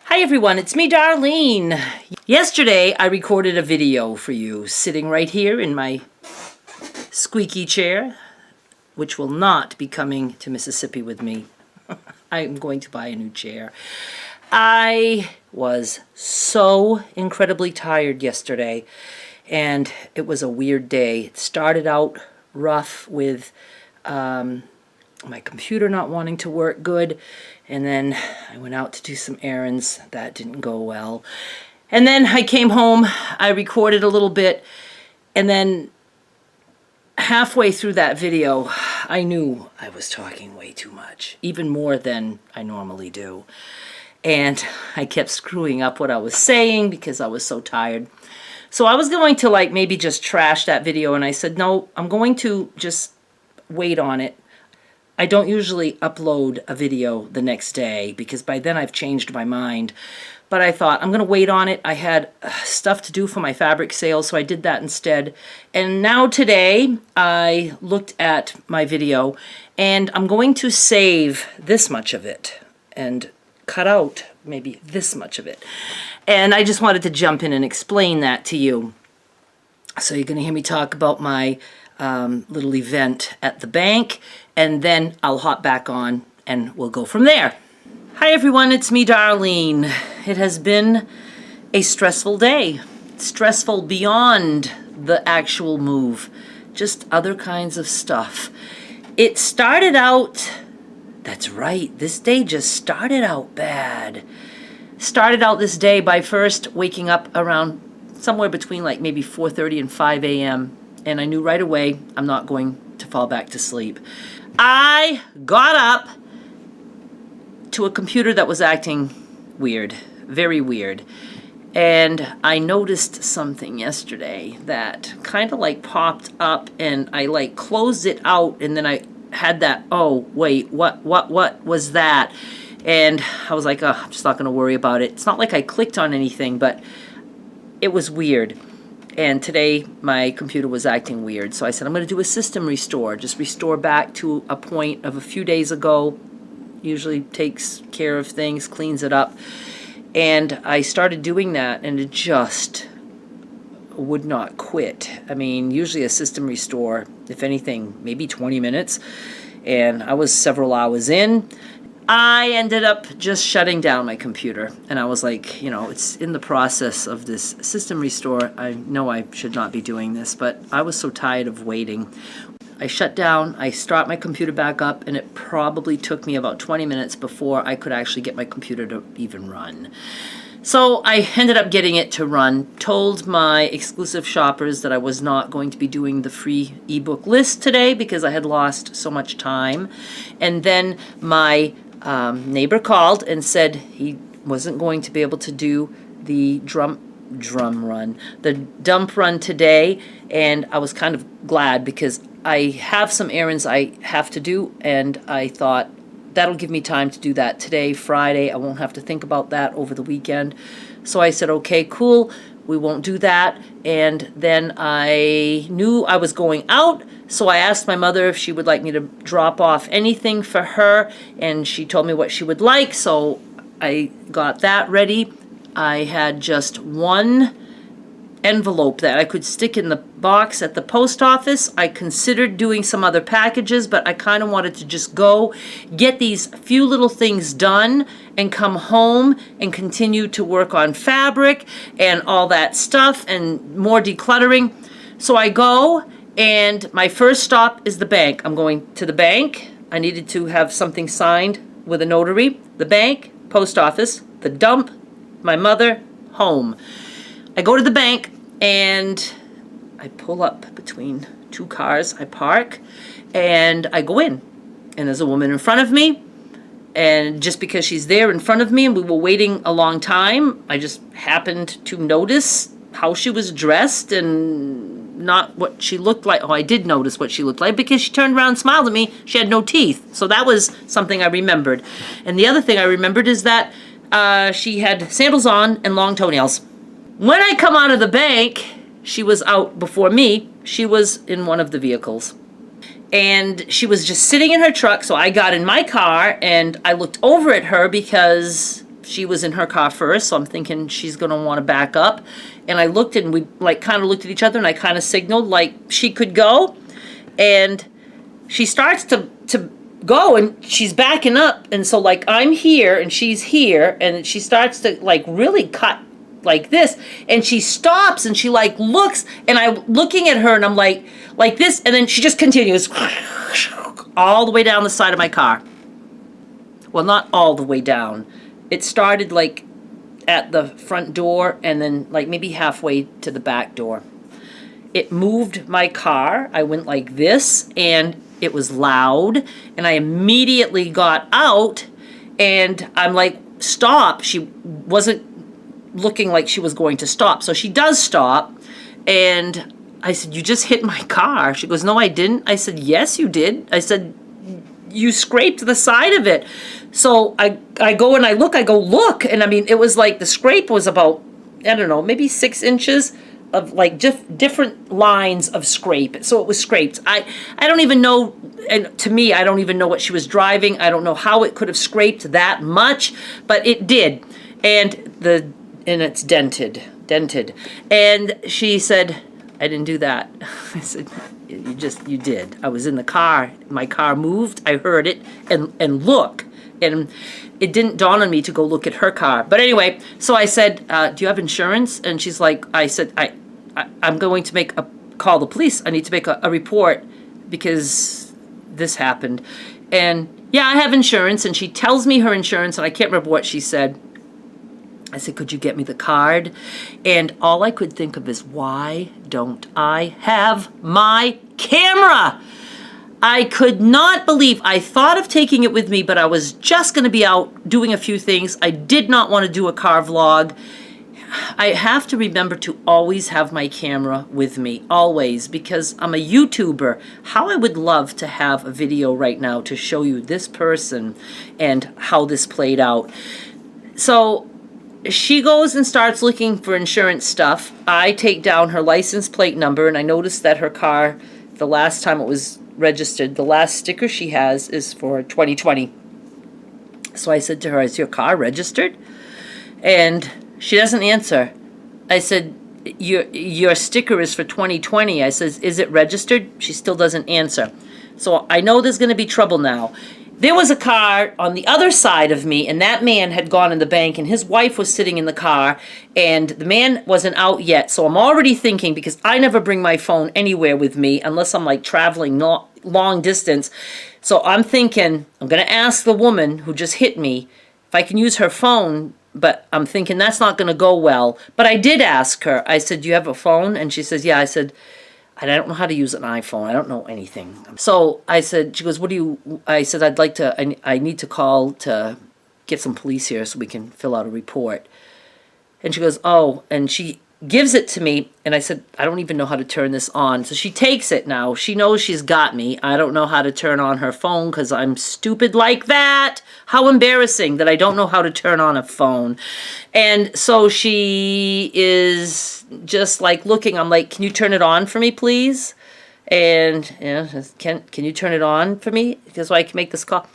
Hi everyone, it's me, Darlene. Yesterday I recorded a video for you sitting right here in my squeaky chair, which will not be coming to Mississippi with me. I'm going to buy a new chair. I was so incredibly tired yesterday, and it was a weird day. It started out rough with my computer not wanting to work good, and then I went out to do some errands. That didn't go well. And then I came home, I recorded a little bit, and then halfway through that video, I knew I was talking way too much, even more than I normally do. And I kept screwing up what I was saying because I was so tired. So I was going to maybe just trash that video, and I said, no, I'm going to just wait on it. I don't usually upload a video the next day because by then I've changed my mind. But I thought, I'm going to wait on it. I had stuff to do for my fabric sale, so I did that instead. And now today, I looked at my video, and I'm going to save this much of it and cut out maybe this much of it. And I just wanted to jump in and explain that to you. So you're going to hear me talk about my little event at the bank, and then I'll hop back on and we'll go from there. Hi everyone, it's me, Darlene. It has been a stressful day. Stressful beyond the actual move. Just other kinds of stuff. It started out, that's right, this day just started out bad. Started out this day by first waking up around somewhere between maybe 4:30 and 5 a.m. And I knew right away I'm not going to fall back to sleep. I got up to a computer that was acting weird, very weird. And I noticed something yesterday that kind of popped up, and I closed it out, and then I had that, oh, wait, what was that? And I was like, oh, I'm just not going to worry about it. It's not like I clicked on anything, but it was weird. And today my computer was acting weird. So I said, I'm going to do a system restore. Just restore back to a point of a few days ago. Usually takes care of things, cleans it up. And I started doing that, and it just would not quit. I mean, usually a system restore, if anything, maybe 20 minutes. And I was several hours in. I ended up just shutting down my computer, and I was like, it's in the process of this system restore. I know I should not be doing this, but I was so tired of waiting. I shut down, I start my computer back up, and it probably took me about 20 minutes before I could actually get my computer to even run. So I ended up getting it to run, told my exclusive shoppers that I was not going to be doing the free ebook list today because I had lost so much time. And then my neighbor called and said he wasn't going to be able to do the the dump run today, and I was kind of glad because I have some errands I have to do, and I thought that'll give me time to do that today, Friday. I won't have to think about that over the weekend. So I said, okay, cool, we won't do that. And then I knew I was going out, so I asked my mother if she would like me to drop off anything for her, and she told me what she would like, so I got that ready. I had just one envelope that I could stick in the box at the post office. I considered doing some other packages, but I kind of wanted to just go get these few little things done and come home and continue to work on fabric and all that stuff and more decluttering. So I go, and my first stop is the bank. I'm going to the bank. I needed to have something signed with a notary. The bank, post office, the dump, my mother, home. I go to the bank, and I pull up between two cars. I park, and I go in. And there's a woman in front of me, and just because she's there in front of me and we were waiting a long time, I just happened to notice how she was dressed and not what she looked like. Oh, I did notice what she looked like because she turned around and smiled at me. She had no teeth. So that was something I remembered. And the other thing I remembered is that she had sandals on and long toenails. When I come out of the bank, she was out before me. She was in one of the vehicles. And she was just sitting in her truck, so I got in my car and I looked over at her because she was in her car first, so I'm thinking she's going to want to back up. And I looked and we like kind of looked at each other and I kind of signaled like she could go. And she starts to go and she's backing up. And so like I'm here and she's here and she starts to like really cut like this. And she stops and she like looks and I'm looking at her and I'm like this. And then she just continues all the way down the side of my car. Well, not all the way down. It started like at the front door and then like maybe halfway to the back door. It moved my car. I went like this and it was loud and I immediately got out and I'm like, stop. She wasn't looking like she was going to stop. So she does stop and I said, you just hit my car. She goes, no, I didn't. I said, yes, you did. I said, you scraped the side of it. So I go and I go, look. And I mean, it was like the scrape was about, I don't know, maybe 6 inches of like just different lines of scrape. So it was scraped. I don't even know, and to me, I don't even know what she was driving. I don't know how it could have scraped that much, but it did. And it's dented. And she said, I didn't do that. I said, you did. I was in the car. My car moved. I heard it and look. And it didn't dawn on me to go look at her car. But anyway, so I said, do you have insurance? And she's like, I said, I'm going to call the police. I need to make a report because this happened. And yeah, I have insurance. And she tells me her insurance and I can't remember what she said. I said, could you get me the card? And all I could think of is, why don't I have my camera? I could not believe, I thought of taking it with me, but I was just going to be out doing a few things. I did not want to do a car vlog. I have to remember to always have my camera with me, always, because I'm a YouTuber. How I would love to have a video right now to show you this person and how this played out. So she goes and starts looking for insurance stuff. I take down her license plate number, and I noticed that her car, the last time it was registered, the last sticker she has is for 2020. So I said to her, is your car registered? And she doesn't answer. I said, your sticker is for 2020. I says, is it registered? She still doesn't answer. So I know there's going to be trouble now. There was a car on the other side of me, and that man had gone in the bank, and his wife was sitting in the car, and the man wasn't out yet. So I'm already thinking, because I never bring my phone anywhere with me unless I'm like traveling long distance. So I'm thinking, I'm going to ask the woman who just hit me if I can use her phone, but I'm thinking that's not going to go well. But I did ask her. I said, do you have a phone? And she says, yeah. I said, I don't know how to use an iPhone. I don't know anything. So I said, she goes, I said, I need to call to get some police here so we can fill out a report. And she goes, oh, and she gives it to me. And I said, I don't even know how to turn this on. So she takes it now. She knows she's got me. I don't know how to turn on her phone because I'm stupid like that. How embarrassing that I don't know how to turn on a phone. And so she is just like looking. I'm like, can you turn it on for me, please? And can you turn it on for me? Because so I can make this call.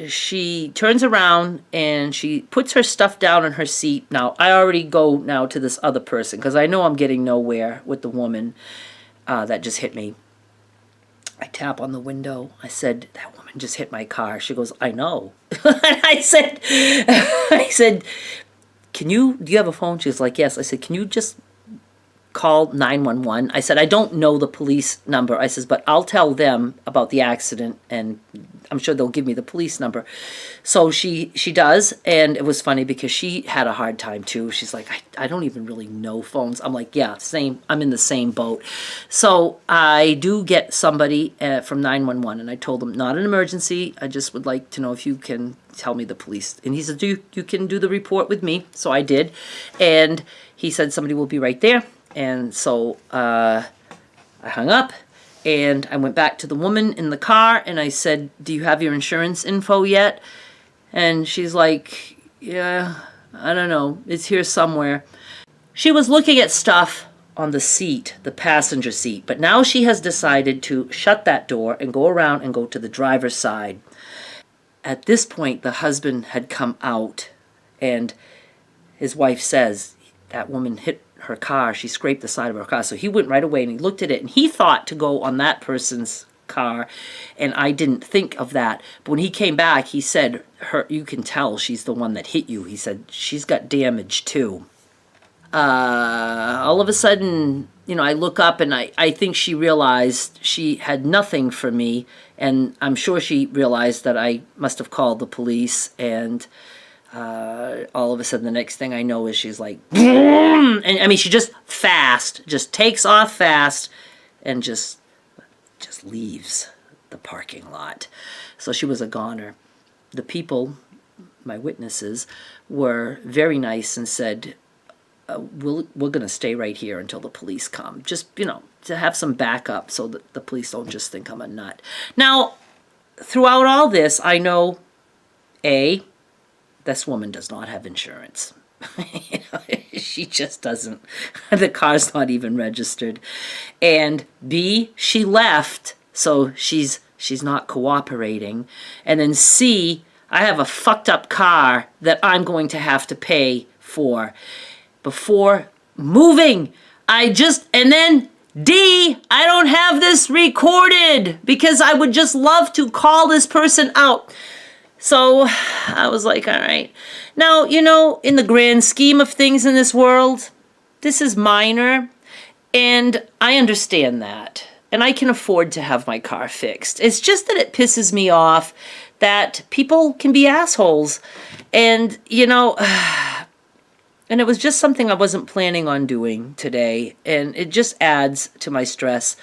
She turns around and she puts her stuff down on her seat. Now, I already go now to this other person because I know I'm getting nowhere with the woman that just hit me. I tap on the window. I said, that woman just hit my car. She goes, I know. And I said, do you have a phone? She was like, yes. I said, can you just call 911? I said, I don't know the police number. I says, but I'll tell them about the accident and I'm sure they'll give me the police number. So she does, and it was funny because she had a hard time too. She's like, I don't even really know phones. I'm like, yeah, same. I'm in the same boat. So I do get somebody from 911, and I told them, not an emergency. I just would like to know if you can tell me the police. And he said, you can do the report with me. So I did, and he said somebody will be right there. And so I hung up. And I went back to the woman in the car and I said, do you have your insurance info yet? And she's like, yeah, I don't know. It's here somewhere. She was looking at stuff on the seat, the passenger seat. But now she has decided to shut that door and go around and go to the driver's side. At this point, the husband had come out And his wife says, that woman hit her car. She scraped the side of her car. So he went right away and he looked at it, and he thought to go on that person's car, and I didn't think of that. But when he came back, he said, you can tell she's the one that hit you. He said, she's got damage too. All of a sudden, I look up, and I think she realized she had nothing for me, and I'm sure she realized that I must have called the police. And all of a sudden, the next thing I know is she's like, and I mean, she just takes off fast, and just leaves the parking lot. So she was a goner. The people, my witnesses, were very nice and said, we're going to stay right here until the police come. Just, to have some backup so that the police don't just think I'm a nut. Now, throughout all this, I know, A, this woman does not have insurance. She just doesn't. The car's not even registered. And B, she left, so she's not cooperating. And then C, I have a fucked up car that I'm going to have to pay for before moving. And then D, I don't have this recorded because I would just love to call this person out. So I was like, all right. Now, in the grand scheme of things in this world, this is minor, and I understand that. And I can afford to have my car fixed. It's just that it pisses me off that people can be assholes. And, and it was just something I wasn't planning on doing today, and it just adds to my stress.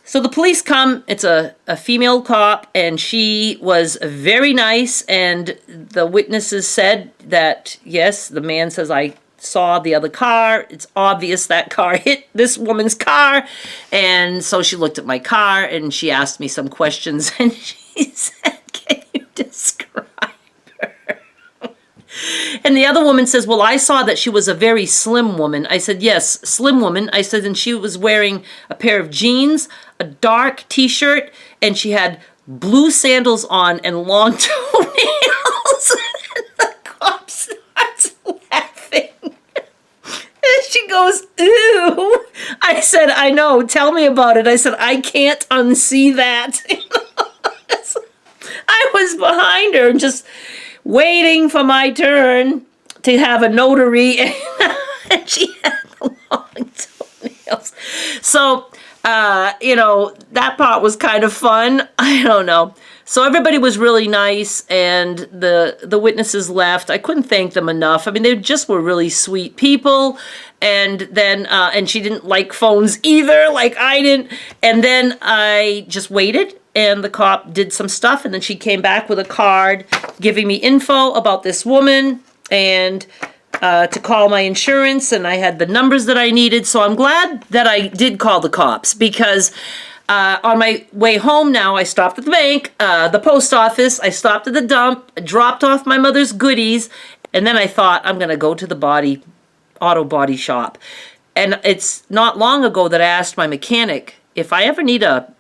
So the police come. It's a female cop, and she was very nice, and the witnesses said that, yes, the man says, I saw the other car. It's obvious that car hit this woman's car. And so she looked at my car, and she asked me some questions, and she said, can you describe her? And the other woman says, well, I saw that she was a very slim woman. I said, yes, slim woman. I said, and she was wearing a pair of jeans, a dark t-shirt, and she had blue sandals on and long toenails. And the cop starts laughing. And she goes, ooh. I said, I know, tell me about it. I said, I can't unsee that. I was behind her, just waiting for my turn to have a notary, and she had the long toenails. So, that part was kind of fun. I don't know. So everybody was really nice, and the witnesses left. I couldn't thank them enough. I mean, they just were really sweet people. And then, and she didn't like phones either, like I didn't. And then I just waited, and the cop did some stuff, and then she came back with a card giving me info about this woman, and to call my insurance, and I had the numbers that I needed. So I'm glad that I did call the cops, because on my way home now, I stopped at the bank, the post office, I stopped at the dump, dropped off my mother's goodies, and then I thought, I'm going to go to the auto body shop. And it's not long ago that I asked my mechanic, if I ever need a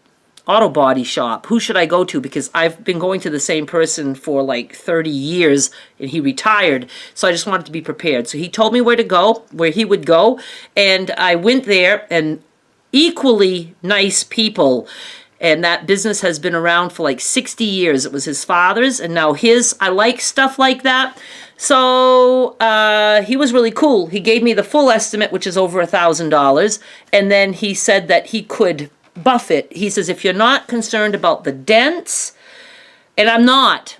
auto body shop, who should I go to? Because I've been going to the same person for like 30 years, and he retired. So I just wanted to be prepared. So he told me where to go, where he would go. And I went there, and equally nice people. And that business has been around for like 60 years. It was his father's, and now his. I like stuff like that. So he was really cool. He gave me the full estimate, which is over $1,000. And then he said that he could buff it. He says, if you're not concerned about the dents, and I'm not,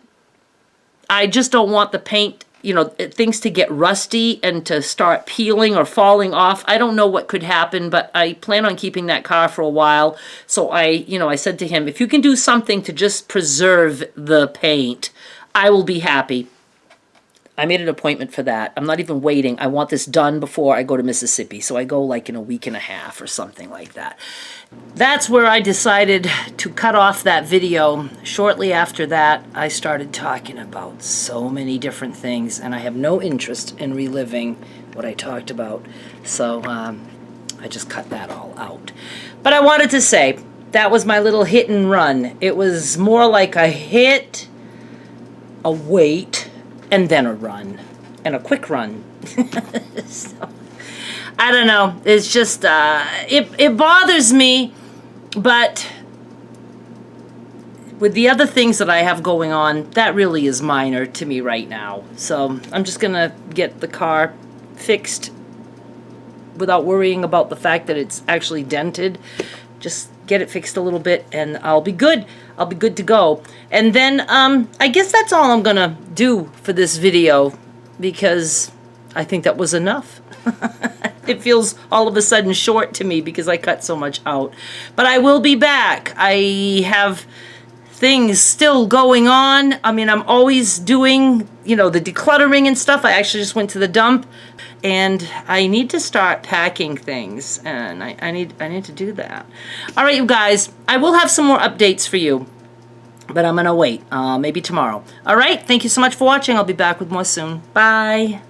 I just don't want the paint, things to get rusty and to start peeling or falling off. I don't know what could happen, but I plan on keeping that car for a while. So I said to him, if you can do something to just preserve the paint, I will be happy. I made an appointment for that. I'm not even waiting. I want this done before I go to Mississippi. So I go like in a week and a half or something like that. That's where I decided to cut off that video. Shortly after that, I started talking about so many different things, and I have no interest in reliving what I talked about. So I just cut that all out. But I wanted to say, that was my little hit and run. It was more like a hit, a wait, and then a run, and a quick run. So, I don't know. It's just, it bothers me, but with the other things that I have going on, that really is minor to me right now. So I'm just going to get the car fixed without worrying about the fact that it's actually dented. Just get it fixed a little bit and I'll be good. I'll be good to go. And then I guess that's all I'm going to do for this video, because I think that was enough. It feels all of a sudden short to me because I cut so much out. But I will be back. I have things still going on. I mean, I'm always doing, you know, the decluttering and stuff. I actually just went to the dump, and I need to start packing things, and I need to do that. All right, you guys, I will have some more updates for you, but I'm gonna wait, maybe tomorrow. All right, thank you so much for watching. I'll be back with more soon. Bye.